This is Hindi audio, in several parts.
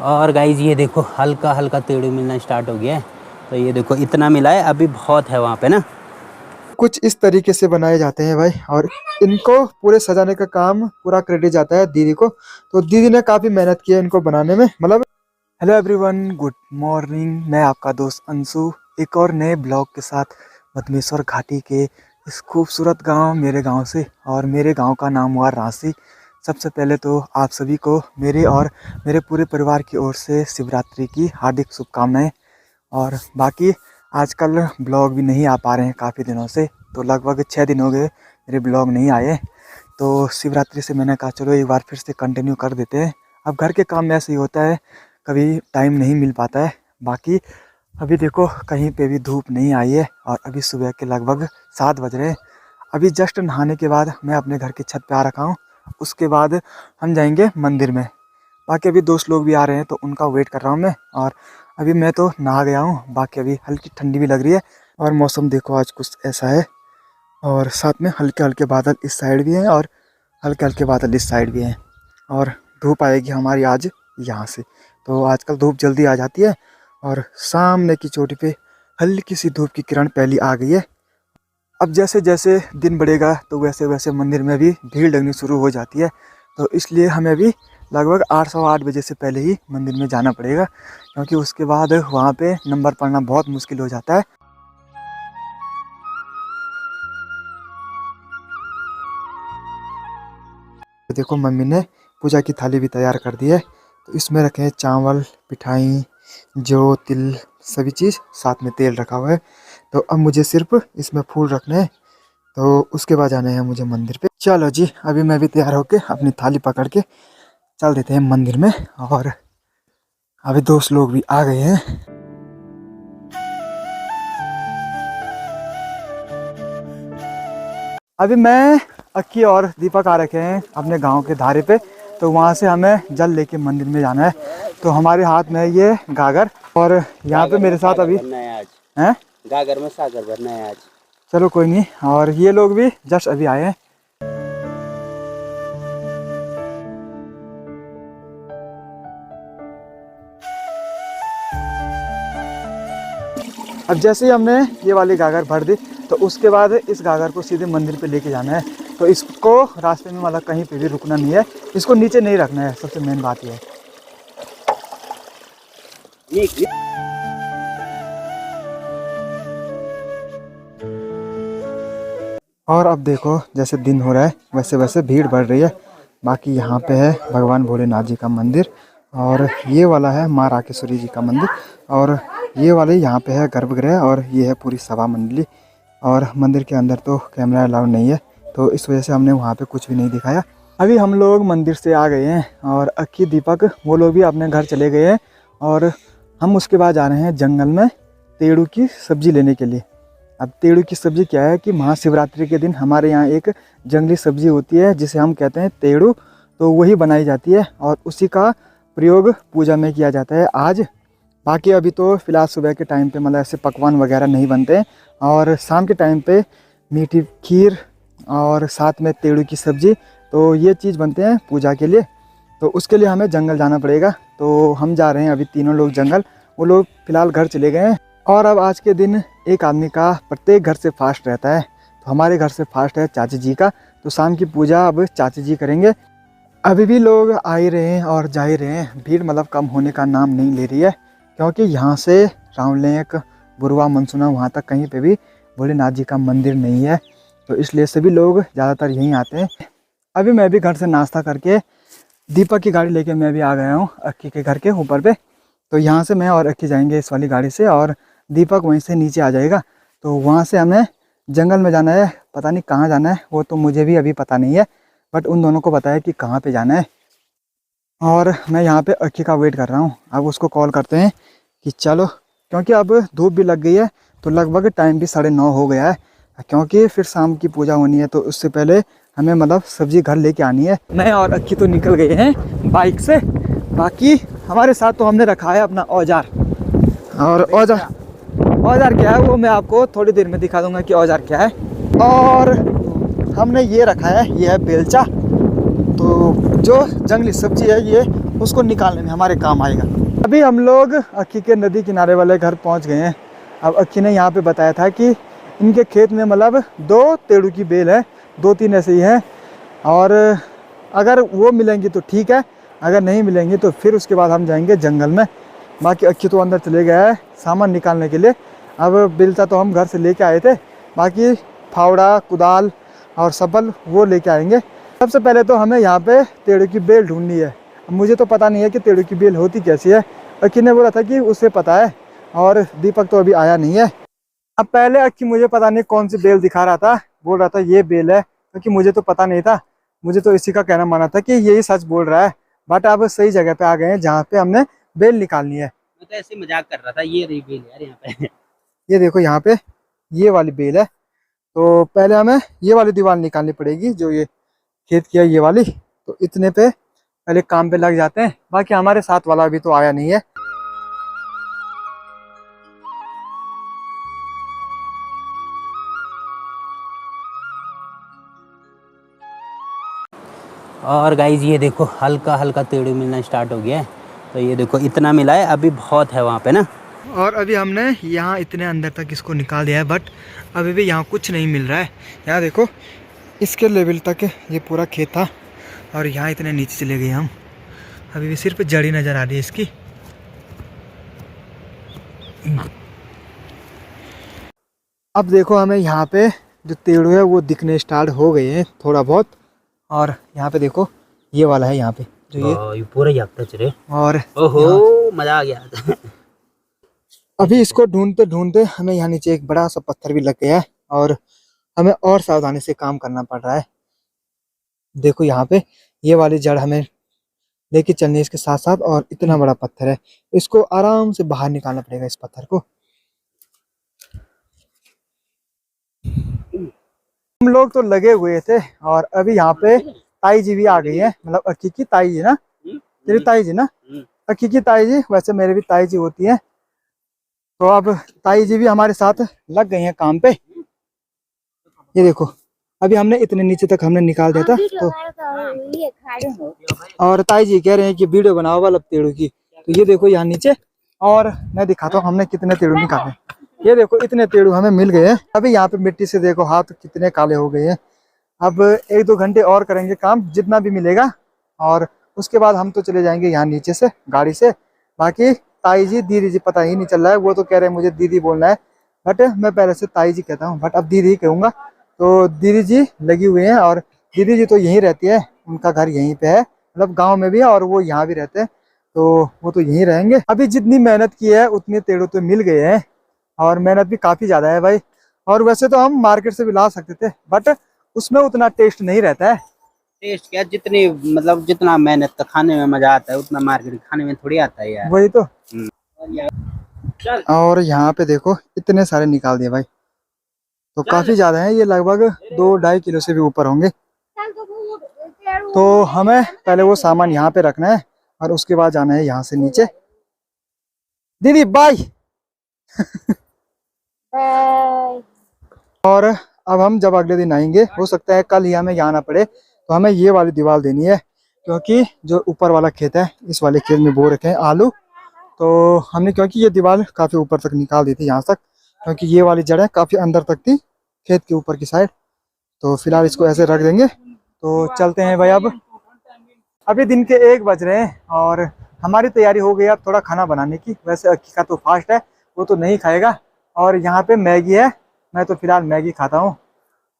और गाइज ये देखो हल्का हल्का तेड़ू मिलना स्टार्ट हो गया है। तो ये देखो इतना मिला है, अभी बहुत है वहाँ पे ना। कुछ इस तरीके से बनाए जाते हैं भाई, और इनको पूरे सजाने का काम पूरा क्रेडिट जाता है दीदी को। तो दीदी ने काफी मेहनत की है इनको बनाने में, मतलब। Hello everyone, good morning. मैं आपका दोस्त अंशु एक और नए ब्लॉग के साथ मधमेश्वर घाटी के इस खूबसूरत गांव मेरे गांव से, और मेरे गांव का नाम हुआ रांसी। सबसे पहले तो आप सभी को मेरे और मेरे पूरे परिवार की ओर से शिवरात्रि की हार्दिक शुभकामनाएं। और बाकी आजकल ब्लॉग भी नहीं आ पा रहे हैं काफ़ी दिनों से, तो लगभग 6 दिन हो गए मेरे ब्लॉग नहीं आए। तो शिवरात्रि से मैंने कहा चलो एक बार फिर से कंटिन्यू कर देते हैं। अब घर के काम में ऐसे ही होता है, कभी टाइम नहीं मिल पाता है। बाकी अभी देखो कहीं पे भी धूप नहीं आई है, और अभी सुबह के लगभग 7 बज रहे हैं। अभी जस्ट नहाने के बाद मैं अपने घर की छत पे आ रखा हूँ। उसके बाद हम जाएंगे मंदिर में। बाकी अभी दोस्त लोग भी आ रहे हैं तो उनका वेट कर रहा हूँ मैं। और अभी मैं तो नहा गया हूँ, बाकी अभी हल्की ठंडी भी लग रही है। और मौसम देखो आज कुछ ऐसा है, और साथ में हल्के हल्के बादल इस साइड भी हैं और हल्के हल्के बादल इस साइड भी हैं। और धूप आएगी हमारी आज यहाँ से। तो आजकल धूप जल्दी आ जाती है, और सामने की चोटी पे हल्की सी धूप की किरण पहली आ गई है। अब जैसे जैसे दिन बढ़ेगा तो वैसे वैसे मंदिर में भी भीड़ लगनी शुरू हो जाती है। तो इसलिए हमें भी लगभग 8 सवा 8 बजे से पहले ही मंदिर में जाना पड़ेगा, क्योंकि उसके बाद वहाँ पे नंबर पढ़ना बहुत मुश्किल हो जाता है। तो देखो मम्मी ने पूजा की थाली भी तैयार कर दी है। तो इसमें रखे हैं चावल, पिठाई, जो तिल, सभी चीज़, साथ में तेल रखा हुआ है। तो अब मुझे सिर्फ इसमें फूल रखने हैं, तो उसके बाद जाना है मुझे मंदिर पे। चलो जी, अभी मैं भी तैयार होके अपनी थाली पकड़ के चल देते हैं मंदिर में। और अभी दोस्त लोग भी आ गए हैं। अभी मैं, अक्की और दीपक आ रखे हैं अपने गांव के धारे पे। तो वहां से हमें जल लेके मंदिर में जाना है। तो हमारे हाथ में है ये गागर, और यहाँ पे मेरे साथ अभी हैं गागर में सागर भरना है आज। चलो कोई नहीं। और ये लोग भी जस्ट अभी आए हैं। अब जैसे ही हमने ये वाली गागर भर दी, तो उसके बाद इस गागर को सीधे मंदिर पे लेके जाना है। तो इसको रास्ते में मतलब कहीं पे भी रुकना नहीं है, इसको नीचे नहीं रखना है, सबसे मेन बात ये है। और अब देखो जैसे दिन हो रहा है वैसे वैसे भीड़ बढ़ रही है। बाकी यहाँ पे है भगवान भोलेनाथ जी का मंदिर, और ये वाला है माँ राकेश्वरी जी का मंदिर, और ये वाले यहाँ पे है गर्भगृह, और ये है पूरी सभा मंडली। और मंदिर के अंदर तो कैमरा अलाउड नहीं है, तो इस वजह से हमने वहाँ पे कुछ भी नहीं दिखाया। अभी हम लोग मंदिर से आ गए हैं, और अक्की, दीपक वो लोग भी अपने घर चले गए हैं। और हम उसके बाद जा रहे हैं जंगल में तेड़ू की सब्जी लेने के लिए। अब तेड़ू की सब्जी क्या है कि महाशिवरात्रि के दिन हमारे यहाँ एक जंगली सब्जी होती है जिसे हम कहते हैं तेड़ू। तो वही बनाई जाती है, और उसी का प्रयोग पूजा में किया जाता है आज। बाकी अभी तो फ़िलहाल सुबह के टाइम पे मतलब ऐसे पकवान वगैरह नहीं बनते हैं, और शाम के टाइम पे मीठी खीर और साथ में तेड़ू की सब्ज़ी, तो ये चीज़ बनते हैं पूजा के लिए। तो उसके लिए हमें जंगल जाना पड़ेगा। तो हम जा रहे हैं अभी तीनों लोग जंगल, वो लोग फ़िलहाल घर चले गए हैं। और अब आज के दिन एक आदमी का प्रत्येक घर से फास्ट रहता है। तो हमारे घर से फास्ट है चाची जी का, तो शाम की पूजा अब चाची जी करेंगे। अभी भी लोग आ ही रहे हैं और जा ही रहे हैं, भीड़ मतलब कम होने का नाम नहीं ले रही है। क्योंकि यहाँ से रावलेक, बुरवा, मनसुना वहाँ तक कहीं पे भी भोलेनाथ जी का मंदिर नहीं है, तो इसलिए सभी लोग ज़्यादातर यहीं आते हैं। अभी मैं भी घर से नाश्ता करके दीपक की गाड़ी लेके मैं भी आ गया हूँ अक्की के घर के ऊपर पे। तो यहाँ से मैं और अक्की जाएंगे इस वाली गाड़ी से, और दीपक वहीं से नीचे आ जाएगा। तो वहाँ से हमें जंगल में जाना है, पता नहीं कहाँ जाना है वो तो मुझे भी अभी पता नहीं है, बट उन दोनों को पता है कि कहाँ पे जाना है। और मैं यहाँ पे अक्की का वेट कर रहा हूँ। अब उसको कॉल करते हैं कि चलो, क्योंकि अब धूप भी लग गई है, तो लगभग टाइम भी 9:30 हो गया है। क्योंकि फिर शाम की पूजा होनी है, तो उससे पहले हमें मतलब सब्जी घर लेके आनी है। मैं और अक्की तो निकल गए हैं बाइक से। बाकी हमारे साथ तो हमने रखा है अपना औजार, और औजार क्या है वो मैं आपको थोड़ी देर में दिखा दूंगा कि औजार क्या है। और हमने ये रखा है, ये है बेलचा। तो जो जंगली सब्जी है ये उसको निकालने में हमारे काम आएगा। अभी हम लोग अक्की के नदी किनारे वाले घर पहुंच गए हैं। अब अक्की ने यहाँ पे बताया था कि इनके खेत में मतलब 2 तेड़ू की बेल है, 2-3 ऐसे ही हैं, और अगर वो मिलेंगी तो ठीक है, अगर नहीं मिलेंगी तो फिर उसके बाद हम जाएंगे जंगल में। बाकी अक्की तो अंदर चले गया है सामान निकालने के लिए। अब बिलता तो हम घर से लेके आए थे, बाकी फावड़ा, कुदाल और सबल वो लेके आएंगे। सबसे पहले तो हमें यहाँ पे तेड़ू की बेल ढूंढनी है। अब मुझे तो पता नहीं है कि तेड़ू की बेल होती कैसी है। अक्की ने बोला था कि उसे पता है, और दीपक तो अभी आया नहीं है। अब पहले अक्की मुझे पता नहीं कौन सी बेल दिखा रहा था, बोल रहा था ये बेल है, क्योंकि मुझे तो पता नहीं था। मुझे तो इसी का कहना माना था कि यही सच बोल रहा है। बट अब सही जगह पे आ गए हैं जहाँ पे हमने बेल निकालनी है। मैं तो ऐसे मजाक कर रहा था, ये रही बेल यार यहाँ पे। ये देखो यहाँ पे ये वाली बेल है। तो पहले हमें ये वाली दीवार निकालनी पड़ेगी, जो ये खेत की है ये वाली। तो इतने पे पहले काम पे लग जाते हैं। बाकी हमारे साथ वाला अभी तो आया नहीं है। और गाइज ये देखो हल्का हल्का तेड़ू मिलना स्टार्ट हो गया है। तो ये देखो इतना मिला है, अभी बहुत है वहाँ पे ना। और अभी हमने यहाँ इतने अंदर तक इसको निकाल दिया है, बट अभी भी यहाँ कुछ नहीं मिल रहा है। यहाँ देखो इसके लेवल तक ये पूरा खेत था, और यहाँ इतने नीचे चले गए हम। अभी भी सिर्फ जड़ी नज़र आ रही है इसकी। अब देखो हमें यहाँ पे जो तेड़ू है वो दिखने स्टार्ट हो गए हैं थोड़ा बहुत। और यहाँ पे देखो ये वाला है, यहाँ पे जो ये पूरा याक्ता चले। और ओहो मजा आ गया। अभी इसको ढूंढते ढूंढते हमें यहाँ नीचे एक बड़ा सा पत्थर भी लग गया है, और हमें और सावधानी से काम करना पड़ रहा है। देखो यहाँ पे ये वाली जड़ हमें लेके चलनी है इसके साथ साथ, और इतना बड़ा पत्थर है, इसको आराम से बाहर निकालना पड़ेगा इस पत्थर को। हम लोग तो लगे हुए थे, और अभी यहाँ पे ताई जी भी आ गई है। मतलब अक्की की ताई जी ना, तेरी ताई जी ना, अक्की की ताई जी, वैसे मेरे भी ताई जी होती है। तो अब ताई जी भी हमारे साथ लग गई हैं काम पे। ये देखो अभी हमने इतने नीचे तक हमने निकाल दिया था। तो और ताई जी कह रहे हैं कि वीडियो बनाओ वाला तेड़ू की। तो ये देखो यहाँ नीचे, और मैं दिखाता हूँ हमने कितने तेड़ू निकाले। ये देखो इतने तेड़ू हमें मिल गए हैं। अभी यहाँ पे मिट्टी से देखो हाथ कितने काले हो गए हैं। अब 1-2 घंटे और करेंगे काम, जितना भी मिलेगा, और उसके बाद हम तो चले जाएंगे यहाँ नीचे से गाड़ी से। बाकी ताई जी दीदी जी पता ही नहीं चल रहा है, वो तो कह रहे हैं मुझे दीदी बोलना है, बट मैं पहले से ताई जी कहता हूँ, बट अब दीदी ही कहूँगा। तो दीदी जी लगी हुई हैं, और दीदी जी तो यहीं रहती है, उनका घर यहीं पे है, मतलब गाँव में भी है, और वो यहाँ भी रहते हैं, तो वो तो यहीं रहेंगे। अभी जितनी मेहनत की है उतने तेड़ू तो मिल गए हैं, और मेहनत भी काफ़ी ज़्यादा है भाई। और वैसे तो हम मार्केट से भी ला सकते थे, बट उसमें उतना टेस्ट नहीं रहता है। टेस्ट क्या, जितनी मतलब जितना मेहनत का खाने में मजा आता है उतना मार्केट खाने में थोड़ी आता है यार। वही तो। और यहाँ पे देखो इतने सारे निकाल दिए भाई, तो काफी ज्यादा है ये, लगभग 2-2.5 किलो से भी ऊपर होंगे। तो हमें पहले वो सामान यहाँ पे रखना है, और उसके बाद जाना है यहाँ से नीचे। दीदी बाय। और अब हम जब अगले दिन आएंगे, हो सकता है कल ही हमें यहाँ आना पड़े, तो हमें ये वाली दीवार देनी है, क्योंकि जो ऊपर वाला खेत है इस वाले खेत में बो रखे हैं आलू। तो हमने, क्योंकि ये दीवार काफ़ी ऊपर तक निकाल दी थी यहाँ तक, क्योंकि ये वाली जड़ें काफ़ी अंदर तक थी खेत के ऊपर की साइड। तो फिलहाल इसको ऐसे रख देंगे। तो चलते हैं भाई। अब अभी दिन के 1 बज रहे हैं, और हमारी तैयारी हो गई अब थोड़ा खाना बनाने की। वैसे अक्की का तो फास्ट है, वो तो नहीं खाएगा। और यहाँ पे मैगी है, मैं तो फिलहाल मैगी खाता हूँ,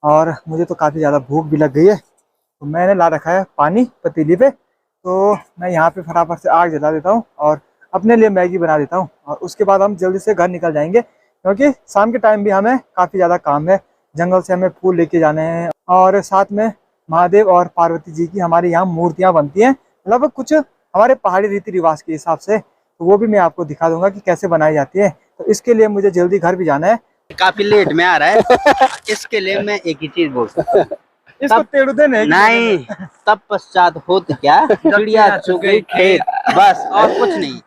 और मुझे तो काफ़ी ज़्यादा भूख भी लग गई है। तो मैंने ला रखा है पानी पतीली पे, तो मैं यहाँ पे फटाफट से आग जला देता हूँ और अपने लिए मैगी बना देता हूँ, और उसके बाद हम जल्दी से घर निकल जाएंगे, क्योंकि शाम के टाइम भी हमें काफ़ी ज़्यादा काम है। जंगल से हमें फूल लेके जाने हैं, और साथ में महादेव और पार्वती जी की हमारे यहाँ मूर्तियाँ बनती हैं, मतलब कुछ हमारे पहाड़ी रीति रिवाज के हिसाब से। तो वो भी मैं आपको दिखा दूंगा कि कैसे बनाई जाती है। तो इसके लिए मुझे जल्दी घर भी जाना है, काफी लेट में आ रहा है। इसके लिए मैं एक ही चीज बोल सकता हूँ, इसको तेड़ू देने नहीं, तब पश्चात होत क्या, चिड़िया चुग गई खेत, बस और कुछ नहीं।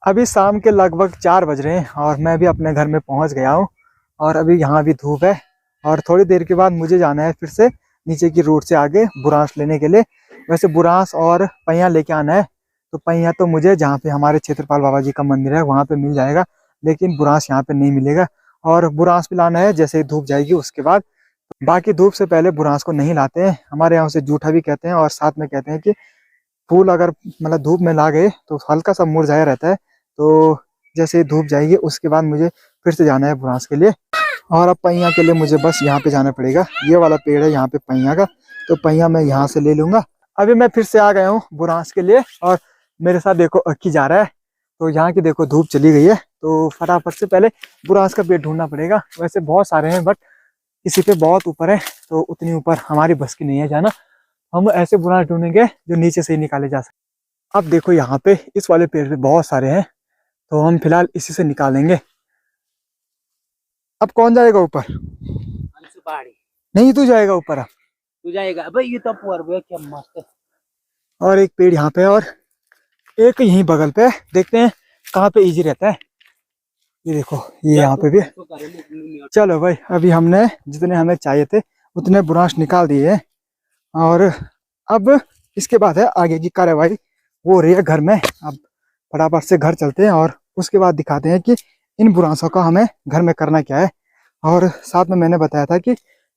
अभी शाम के लगभग 4 बज रहे हैं, और मैं भी अपने घर में पहुंच गया हूं। और अभी यहाँ भी धूप है, और थोड़ी देर के बाद मुझे जाना है फिर से नीचे की रोड से आगे बुरांश लेने के लिए, वैसे बुरांस और पैया लेके आना है। तो पैया तो मुझे जहाँ पे हमारे क्षेत्रपाल बाबा जी का मंदिर है वहाँ पे मिल जाएगा, लेकिन बुरांस यहाँ पे नहीं मिलेगा। और बुरांस भी लाना है जैसे ही धूप जाएगी उसके बाद। बाकी धूप से पहले बुरांस को नहीं लाते हैं, हमारे यहाँ उसे जूठा भी कहते हैं। और साथ में कहते हैं कि फूल अगर मतलब धूप में ला गए तो हल्का सा मुरझाया रहता है। तो जैसे ही धूप जाएगी उसके बाद मुझे फिर से जाना है बुरांस के लिए। और अब पैया के लिए मुझे बस यहाँ पे जाना पड़ेगा, ये वाला पेड़ है यहाँ पे पैया का, तो पैया मैं यहाँ से ले लूंगा। अभी मैं फिर से आ गया हूँ बुरांस के लिए, और मेरे साथ देखो अक्की जा रहा है। तो यहाँ की देखो धूप चली गई है, तो फटाफट से पहले बुरांस का पेड़ ढूंढना पड़ेगा। वैसे बहुत सारे हैं बट किसी पे बहुत ऊपर है, तो उतनी ऊपर हमारी बस की नहीं है जाना। हम ऐसे बुरांस ढूंढेंगे जो नीचे से ही निकाले जा सके। अब देखो यहाँ पे इस वाले पेड़ पे बहुत सारे हैं, तो हम फिलहाल इसी से निकालेंगे। अब कौन जाएगा ऊपर? पहाड़ी नहीं, तू जाएगा ऊपर। अब तू जाएगा भाई, ये तो पुअर क्या मस्त है। और एक पेड़ यहाँ पे और एक यहीं बगल पे, देखते हैं कहाँ पे इजी रहता है। ये देखो ये यहाँ पे भी। चलो भाई, अभी हमने जितने हमें चाहिए थे उतने बुरांश निकाल दिए हैं, और अब इसके बाद है आगे की कार्रवाई, वो रही है घर में। अब फटाफट से घर चलते हैं और उसके बाद दिखाते हैं कि इन बुरांसों का हमें घर में करना क्या है। और साथ में मैंने बताया था कि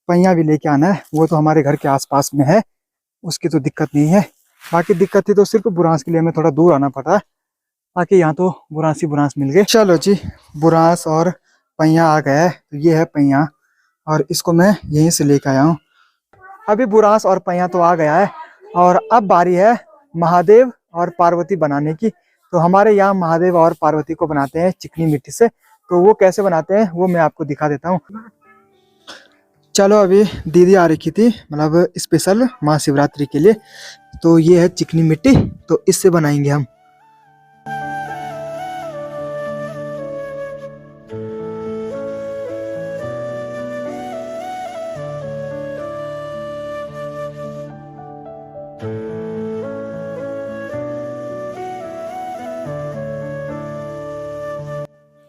पैया भी लेके आना है, वो तो हमारे घर के आसपास में है, उसकी तो दिक्कत नहीं है। बाकी दिक्कत थी तो सिर्फ बुरांस के लिए हमें थोड़ा दूर आना पड़ा, बाकी यहाँ तो बुरांस ही बुरांस मिल गए। चलो जी, बुरांस और पैया आ गया है। तो ये है पैया, और इसको मैं यहीं से लेके आया हूँ। अभी बुरांस और पैया तो आ गया है, और अब बारी है महादेव और पार्वती बनाने की। तो हमारे यहाँ महादेव और पार्वती को बनाते हैं चिकनी मिट्टी से, तो वो कैसे बनाते हैं वो मैं आपको दिखा देता हूँ। चलो, अभी दीदी आ रखी थी मतलब स्पेशल महाशिवरात्रि के लिए। तो ये है चिकनी मिट्टी, तो इससे बनाएंगे हम।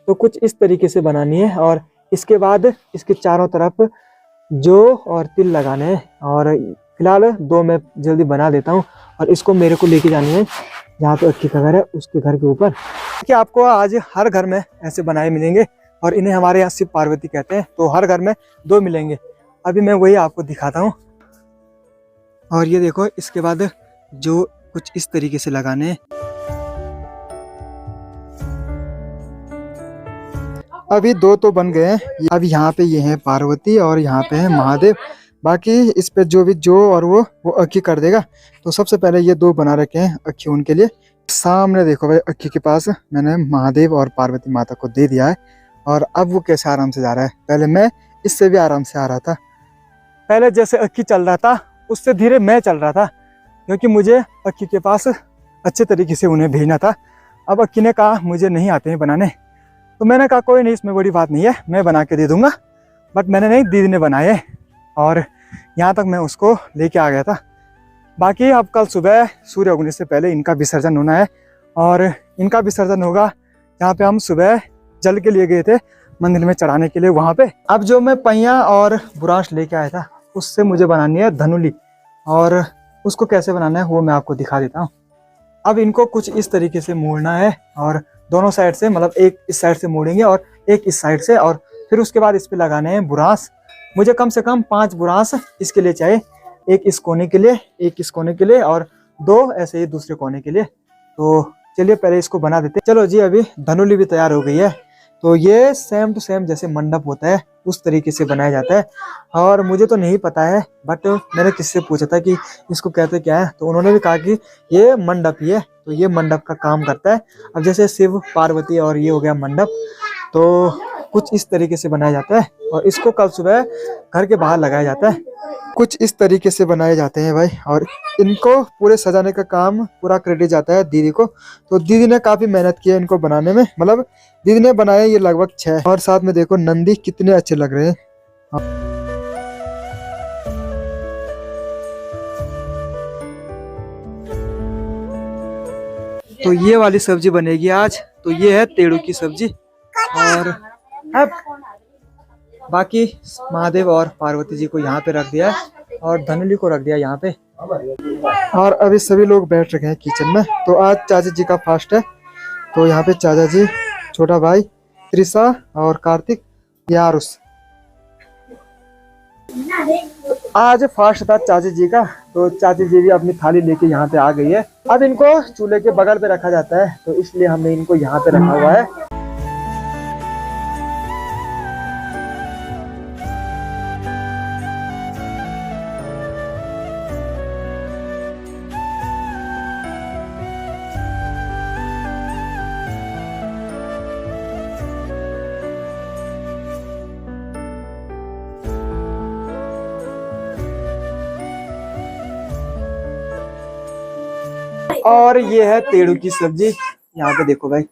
तो कुछ इस तरीके से बनानी है, और इसके बाद इसके चारों तरफ जो और तिल लगाने हैं। और फिलहाल दो मैं जल्दी बना देता हूँ, और इसको मेरे को लेके जानी है जहाँ पे अक्की का घर है उसके घर के ऊपर। कि आपको आज हर घर में ऐसे बनाए मिलेंगे, और इन्हें हमारे यहाँ शिव पार्वती कहते हैं। तो हर घर में दो मिलेंगे, अभी मैं वही आपको दिखाता हूँ। और ये देखो, इसके बाद जो कुछ इस तरीके से लगाने हैं। अभी दो तो बन गए हैं। अब यहाँ पे ये है पार्वती और यहाँ पे है महादेव। बाकी इस पे जो भी जो और वो अक्की कर देगा। तो सबसे पहले ये दो बना रखे हैं अक्की उनके लिए। सामने देखो भाई, अक्की के पास मैंने महादेव और पार्वती माता को दे दिया है, और अब वो कैसे आराम से जा रहा है। पहले मैं इससे भी आराम से आ रहा था। पहले जैसे अक्की चल रहा था उससे धीरे मैं चल रहा था, क्योंकि मुझे अक्की के पास अच्छे तरीके से उन्हें भेजना था। अब अक्की ने कहा मुझे नहीं आते हैं बनाने, तो मैंने कहा कोई नहीं, इसमें बड़ी बात नहीं है, मैं बना के दे दूंगा। बट मैंने नहीं, दीदी ने बनाए, और यहाँ तक मैं उसको लेके आ गया था। बाकी अब कल सुबह सूर्य उगने से पहले इनका विसर्जन होना है, और इनका विसर्जन होगा जहाँ पे हम सुबह जल के लिए गए थे मंदिर में चढ़ाने के लिए, वहाँ पे। अब जो मैं पैया और बुरांश लेके आया था उससे मुझे बनानी है धनुली, और उसको कैसे बनाना है वो मैं आपको दिखा देता हूँ। अब इनको कुछ इस तरीके से मोड़ना है, और दोनों साइड से, मतलब एक इस साइड से मोड़ेंगे और एक इस साइड से, और फिर उसके बाद इस पे लगाने हैं बुरांस। मुझे कम से कम 5 बुरांस इसके लिए चाहिए, एक इस कोने के लिए, एक इस कोने के लिए, और 2 ऐसे ही दूसरे कोने के लिए। तो चलिए पहले इसको बना देते हैं। चलो जी, अभी धनुली भी तैयार हो गई है। तो ये सेम टू सेम जैसे मंडप होता है उस तरीके से बनाया जाता है, और मुझे तो नहीं पता है, बट मैंने किससे पूछा था कि इसको कहते क्या है, तो उन्होंने भी कहा कि ये मंडप ही है। तो ये मंडप का काम करता है। अब जैसे शिव पार्वती और ये हो गया मंडप, तो कुछ इस तरीके से बनाया जाता है, और इसको कल सुबह घर के बाहर लगाया जाता है। कुछ इस तरीके से बनाए जाते हैं भाई, और इनको पूरे सजाने का काम पूरा क्रेडिट जाता है दीदी को। तो दीदी ने काफी मेहनत की है इनको बनाने में, मतलब दीदी ने बनाया ये लगभग 6। और साथ में देखो नंदी कितने अच्छे लग रहे हैं। तो ये वाली सब्जी बनेगी आज। तो ये है तेड़ू की सब्जी, और अब बाकी महादेव और पार्वती जी को यहाँ पे रख दिया है, और धनुली को रख दिया यहाँ पे। और अभी सभी लोग बैठ रखे हैं किचन में। तो आज चाचा जी का फास्ट है, तो यहाँ पे चाचा जी, छोटा भाई त्रिशा और कार्तिक, यारुस। आज फास्ट था चाची जी का, तो चाची जी भी अपनी थाली लेके यहाँ पे आ गई है। अब इनको चूल्हे के बगल पे रखा जाता है, तो इसलिए हमने इनको यहाँ पे रखा हुआ है। और ये है तेड़ू की सब्जी। यहाँ पे देखो भाई।